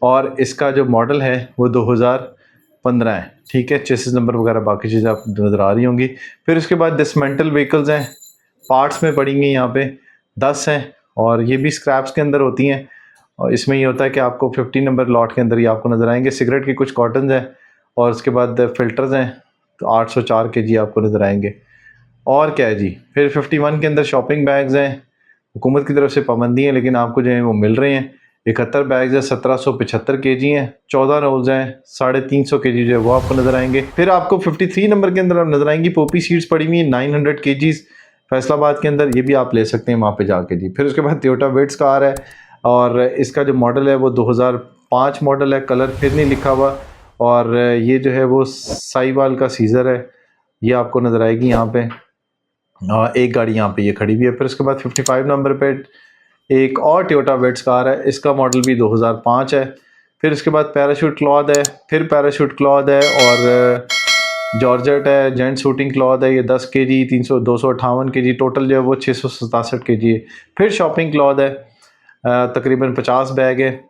और इसका जो मॉडल है वो 2015 है। ठीक है, चेसिस नंबर वगैरह बाकी चीज़ें आप नज़र आ रही होंगी। फिर उसके बाद डिसमेंटल व्हीकल्स हैं, पार्ट्स में पड़ेंगी यहाँ पे 10 हैं, और ये भी स्क्रैप्स के अंदर होती हैं। और इसमें ये होता है कि आपको 15 नंबर लॉट के अंदर ये आपको नज़र आएंगे। सिगरेट के कुछ कॉटन्स हैं, और उसके बाद फ़िल्टर्स हैं, तो 804 kg आपको नज़र आएंगे। और क्या है जी, फिर 51 के अंदर शॉपिंग बैग्स हैं। हुकूमत की तरफ से पाबंदी है, लेकिन आपको जो है वो मिल रहे हैं। 71 बैग्स हैं, 1775 kg हैं। 14 रोल्स हैं, 350 kg जो है वो आपको नज़र आएंगे। फिर आपको 53 नंबर के अंदर नज़र आएंगी पॉपी सीड्स पड़ी हुई हैं, 900 kg फैसलाबाद के अंदर। ये भी आप ले सकते हैं वहाँ पे जाके जी। फिर उसके बाद टोयोटा विट्स कार है, और इसका जो मॉडल है वो 2005 मॉडल है। कलर फिर नहीं लिखा हुआ, और ये जो है वो साहिवाल का सीज़र है, ये आपको नज़र आएगी यहाँ पे। एक गाड़ी यहाँ पे ये खड़ी हुई है। फिर उसके बाद 55 नंबर पे एक और टोयोटा विट्स कार है, इसका मॉडल भी 2005 है। फिर उसके बाद पैराशूट क्लॉथ है, फिर पैराशूट क्लॉथ है, और जॉर्जेट है, जेंट शूटिंग क्लॉथ है, ये 10 kg 258 kg, टोटल जो है वो 667 kg है। फिर शॉपिंग क्लॉथ है, तकरीबन 50 बैग है।